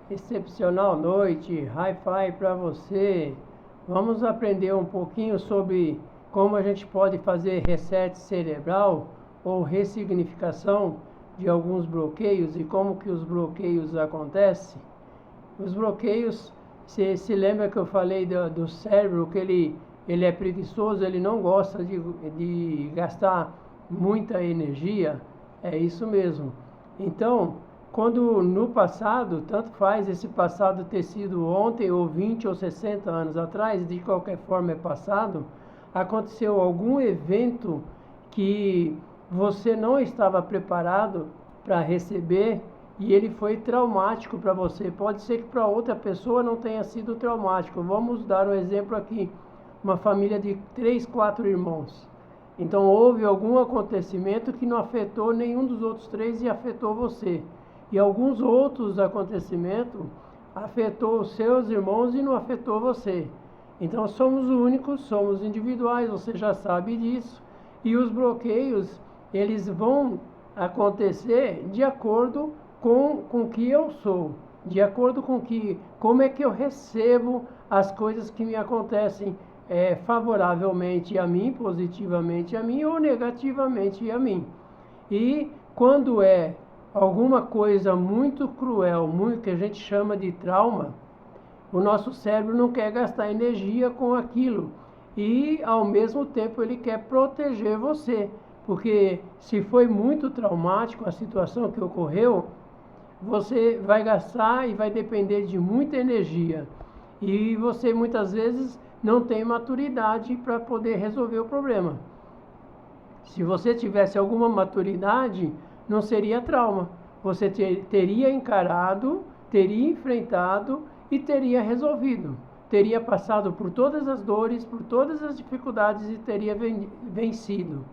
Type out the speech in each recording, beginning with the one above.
Excepcional noite, hi-fi para você. Vamos aprender um pouquinho sobre como a gente pode fazer reset cerebral ou ressignificação de alguns bloqueios e como que os bloqueios acontecem. Os bloqueios, você se lembra que eu falei do cérebro, que ele é preguiçoso, ele não gosta de gastar muita energia? É isso mesmo. Então, quando no passado, tanto faz esse passado ter sido ontem ou 20 ou 60 anos atrás, de qualquer forma é passado, aconteceu algum evento que você não estava preparado para receber e ele foi traumático para você. Pode ser que para outra pessoa não tenha sido traumático. Vamos dar um exemplo aqui. Uma família de 3, 4 irmãos. Então houve algum acontecimento que não afetou nenhum dos outros 3 e afetou você. E alguns outros acontecimentos afetou os seus irmãos e não afetou você. Então somos únicos, somos individuais, você já sabe disso. E os bloqueios, eles vão acontecer de acordo com o que eu sou, de acordo com como é que eu recebo as coisas que me acontecem favoravelmente a mim, positivamente a mim ou negativamente a mim. E quando é alguma coisa muito cruel, muito que a gente chama de trauma, o nosso cérebro não quer gastar energia com aquilo e ao mesmo tempo ele quer proteger você, porque se foi muito traumático a situação que ocorreu, você vai gastar e vai depender de muita energia. E você muitas vezes não tem maturidade para poder resolver o problema. Se você tivesse alguma maturidade, não seria trauma. Você teria encarado, teria enfrentado e teria resolvido. Teria passado por todas as dores, por todas as dificuldades e teria vencido.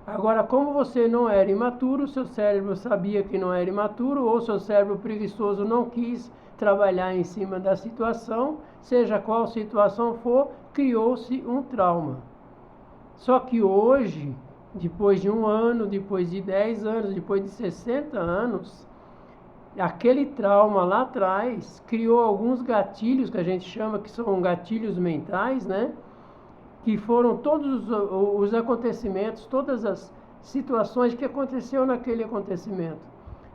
Agora, como você não era imaturo, seu cérebro sabia que não era imaturo, ou seu cérebro preguiçoso não quis trabalhar em cima da situação, seja qual situação for, criou-se um trauma. Só que hoje, depois de 1 ano, depois de 10 anos, depois de 60 anos, aquele trauma lá atrás criou alguns gatilhos que a gente chama que são gatilhos mentais, né? Que foram todos os acontecimentos, todas as situações que aconteceu naquele acontecimento.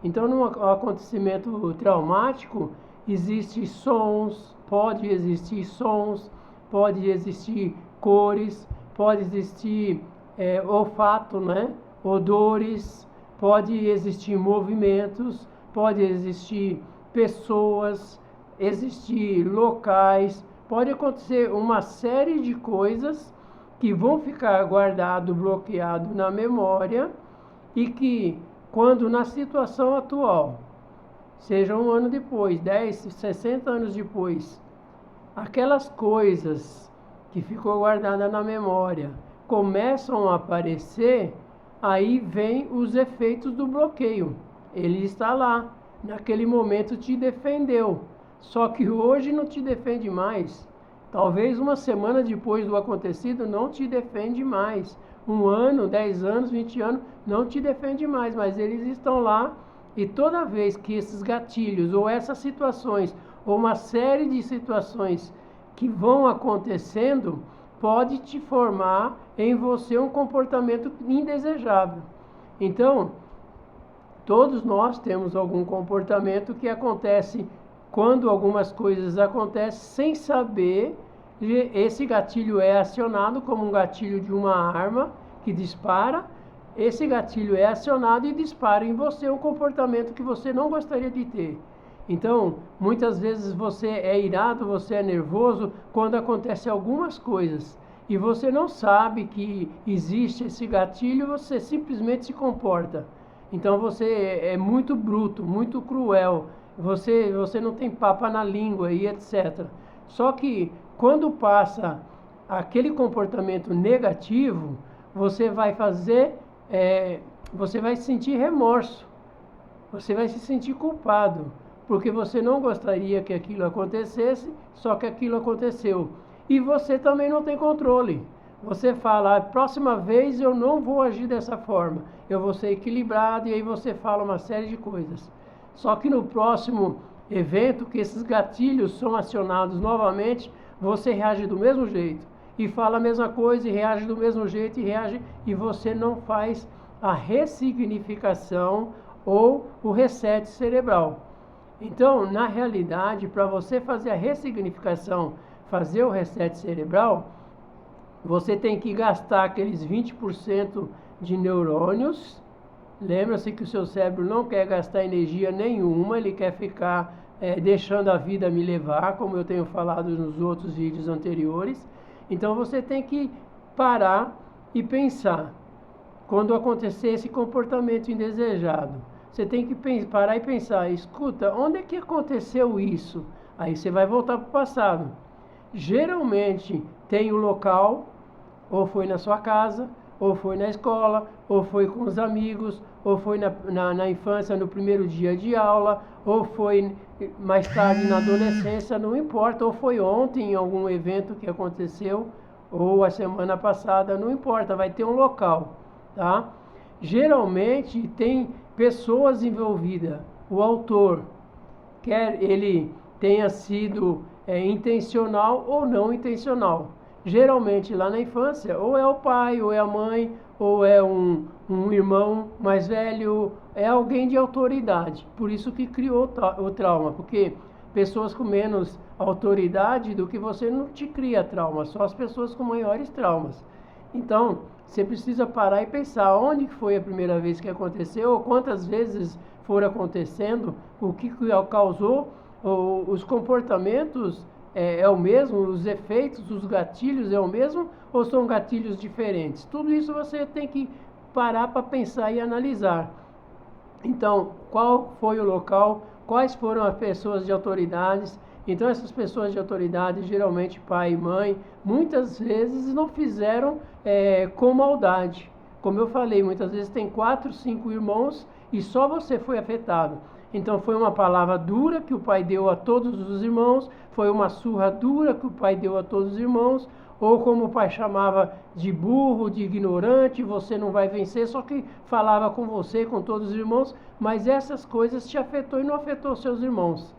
Então, num acontecimento traumático, pode existir sons, pode existir cores, pode existir olfato, né? Odores, pode existir movimentos, pode existir pessoas, existir locais. Pode acontecer uma série de coisas que vão ficar guardado, bloqueado na memória e que, quando na situação atual, seja 1 ano depois, 10, 60 anos depois, aquelas coisas que ficou guardada na memória começam a aparecer, aí vem os efeitos do bloqueio. Ele está lá, naquele momento te defendeu. Só que hoje não te defende mais. Talvez uma semana depois do acontecido não te defende mais. 1 ano, 10 anos, 20 anos, não te defende mais. Mas eles estão lá e toda vez que esses gatilhos ou essas situações ou uma série de situações que vão acontecendo, pode te formar em você um comportamento indesejável. Então, todos nós temos algum comportamento que acontece quando algumas coisas acontecem sem saber. Esse gatilho é acionado como um gatilho de uma arma que dispara. Esse gatilho é acionado e dispara em você um comportamento que você não gostaria de ter. Então, muitas vezes você é irado, você é nervoso quando acontecem algumas coisas e você não sabe que existe esse gatilho, você simplesmente se comporta. Então você é muito bruto, muito cruel, você não tem papa na língua e etc. Só que quando passa aquele comportamento negativo, você vai você vai sentir remorso, você vai se sentir culpado, porque você não gostaria que aquilo acontecesse, só que aquilo aconteceu. E você também não tem controle. Você fala, a próxima vez eu não vou agir dessa forma, eu vou ser equilibrado, e aí você fala uma série de coisas. Só que no próximo evento que esses gatilhos são acionados novamente, você reage do mesmo jeito. E fala a mesma coisa, e reage do mesmo jeito, e você não faz a ressignificação ou o reset cerebral. Então, na realidade, para você fazer a ressignificação, fazer o reset cerebral, você tem que gastar aqueles 20% de neurônios. Lembra-se que o seu cérebro não quer gastar energia nenhuma, ele quer ficar deixando a vida me levar, como eu tenho falado nos outros vídeos anteriores. Então você tem que parar e pensar. Quando acontecer esse comportamento indesejado, você tem que parar e pensar, escuta, onde é que aconteceu isso? Aí você vai voltar para o passado. Geralmente tem o local, ou foi na sua casa, ou foi na escola, ou foi com os amigos, ou foi na infância, no primeiro dia de aula, ou foi mais tarde na adolescência, não importa, ou foi ontem em algum evento que aconteceu, ou a semana passada, não importa, vai ter um local, tá? Geralmente tem pessoas envolvidas, o autor, quer ele tenha sido intencional ou não intencional. Geralmente lá na infância, ou é o pai, ou é a mãe, ou é um irmão mais velho, é alguém de autoridade. Por isso que criou o trauma, porque pessoas com menos autoridade do que você não te cria trauma, só as pessoas com maiores traumas. Então, você precisa parar e pensar onde foi a primeira vez que aconteceu, ou quantas vezes foram acontecendo, o que causou, os comportamentos é o mesmo, os efeitos, os gatilhos é o mesmo, ou são gatilhos diferentes? Tudo isso você tem que parar para pensar e analisar. Então, qual foi o local, quais foram as pessoas de autoridades? Então, essas pessoas de autoridade, geralmente pai e mãe, muitas vezes não fizeram com maldade. Como eu falei, muitas vezes tem 4, 5 irmãos e só você foi afetado. Então foi uma palavra dura que o pai deu a todos os irmãos, foi uma surra dura que o pai deu a todos os irmãos, ou como o pai chamava de burro, de ignorante, você não vai vencer, só que falava com você, com todos os irmãos, mas essas coisas te afetou e não afetou seus irmãos.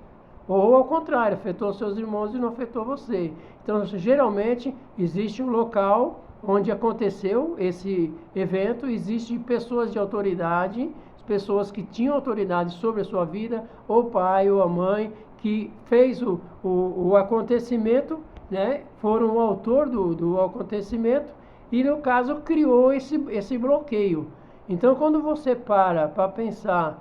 Ou ao contrário, afetou seus irmãos e não afetou você. Então, geralmente, existe um local onde aconteceu esse evento, existe pessoas de autoridade, pessoas que tinham autoridade sobre a sua vida, ou o pai ou a mãe, que fez o acontecimento, né? Foram o autor do acontecimento e, no caso, criou esse bloqueio. Então, quando você para pensar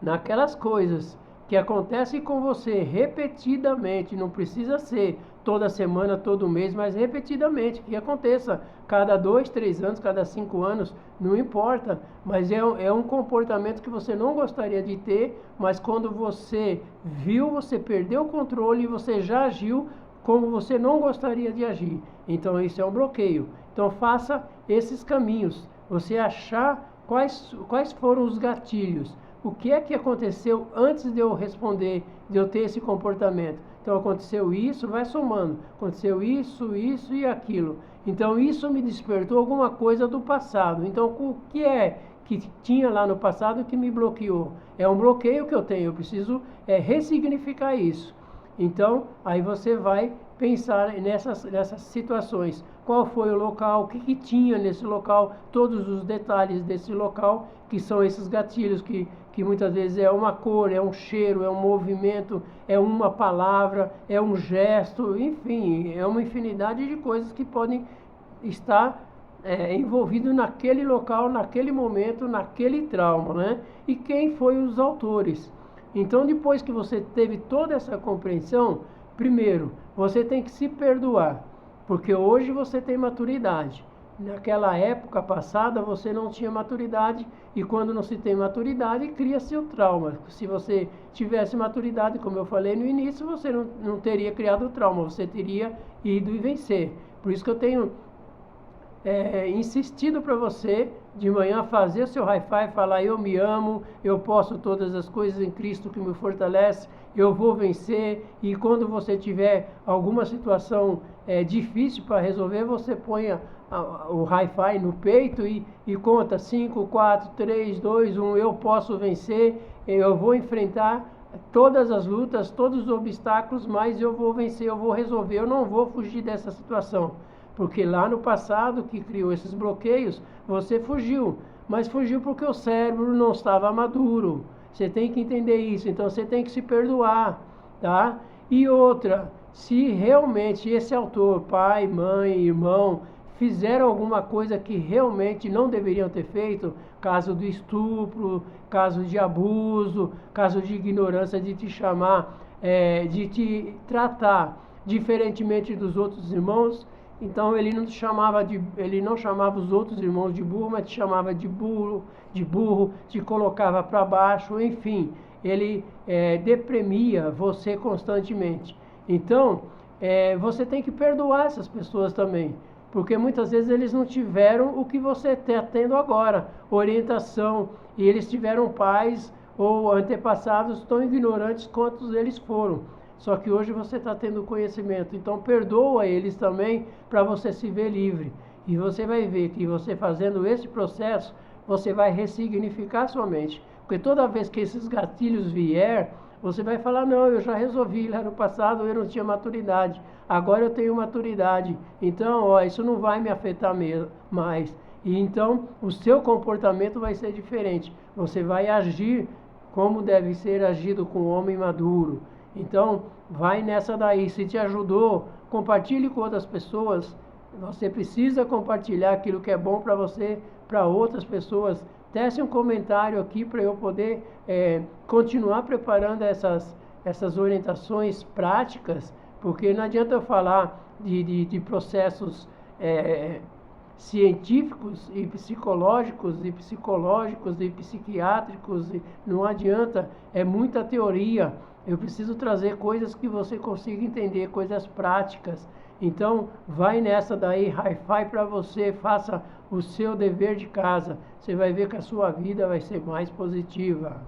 naquelas coisas que acontecem com você repetidamente, não precisa ser toda semana, todo mês, mas repetidamente, que aconteça cada 2, 3 anos, cada 5 anos, não importa, mas é um comportamento que você não gostaria de ter, mas quando você viu, você perdeu o controle e você já agiu como você não gostaria de agir. Então isso é um bloqueio. Então faça esses caminhos, você achar quais foram os gatilhos. O que é que aconteceu antes de eu responder, de eu ter esse comportamento? Então aconteceu isso, vai somando. Aconteceu isso, isso e aquilo. Então isso me despertou alguma coisa do passado. Então o que é que tinha lá no passado que me bloqueou? É um bloqueio que eu tenho, eu preciso ressignificar isso. Então aí você vai pensar nessas situações. Qual foi o local, o que tinha nesse local, todos os detalhes desse local, que são esses gatilhos que muitas vezes é uma cor, é um cheiro, é um movimento, é uma palavra, é um gesto, enfim, é uma infinidade de coisas que podem estar envolvido naquele local, naquele momento, naquele trauma, né? E quem foi os autores? Então, depois que você teve toda essa compreensão, primeiro, você tem que se perdoar, porque hoje você tem maturidade. Naquela época passada você não tinha maturidade, e quando não se tem maturidade, cria-se o trauma. Se você tivesse maturidade, como eu falei no início, você não teria criado o trauma, você teria ido e vencer. Por isso que eu tenho insistido para você de manhã fazer o seu hi-fi, falar eu me amo, eu posso todas as coisas em Cristo que me fortalece, eu vou vencer. E quando você tiver alguma situação difícil para resolver, você põe o hi-fi no peito e conta 5, 4, 3, 2, 1, eu posso vencer, eu vou enfrentar todas as lutas, todos os obstáculos, mas eu vou vencer, eu vou resolver, eu não vou fugir dessa situação. Porque lá no passado, que criou esses bloqueios, você fugiu. Mas fugiu porque o cérebro não estava maduro. Você tem que entender isso. Então você tem que se perdoar, tá? E outra, se realmente esse autor, pai, mãe, irmão, fizeram alguma coisa que realmente não deveriam ter feito, caso do estupro, caso de abuso, caso de ignorância, de te chamar, de te tratar diferentemente dos outros irmãos, então ele não chamava os outros irmãos de burro, mas te chamava de burro, te colocava para baixo, enfim, ele deprimia você constantemente. Então, você tem que perdoar essas pessoas também, porque muitas vezes eles não tiveram o que você está tendo agora, orientação, e eles tiveram pais ou antepassados tão ignorantes quanto eles foram. Só que hoje você está tendo conhecimento, então perdoa eles também para você se ver livre. E você vai ver que você fazendo esse processo, você vai ressignificar sua mente. Porque toda vez que esses gatilhos vier, você vai falar, não, eu já resolvi, lá no passado eu não tinha maturidade, agora eu tenho maturidade, então ó, isso não vai me afetar mais. E então o seu comportamento vai ser diferente, você vai agir como deve ser agido com um homem maduro. Então vai nessa daí, se te ajudou, compartilhe com outras pessoas, você precisa compartilhar aquilo que é bom para você, para outras pessoas. Tece um comentário aqui para eu poder continuar preparando essas orientações práticas, porque não adianta eu falar de processos científicos e psicológicos e psiquiátricos, não adianta, é muita teoria. Eu preciso trazer coisas que você consiga entender, coisas práticas. Então, vai nessa daí, hi-fi para você, faça o seu dever de casa. Você vai ver que a sua vida vai ser mais positiva.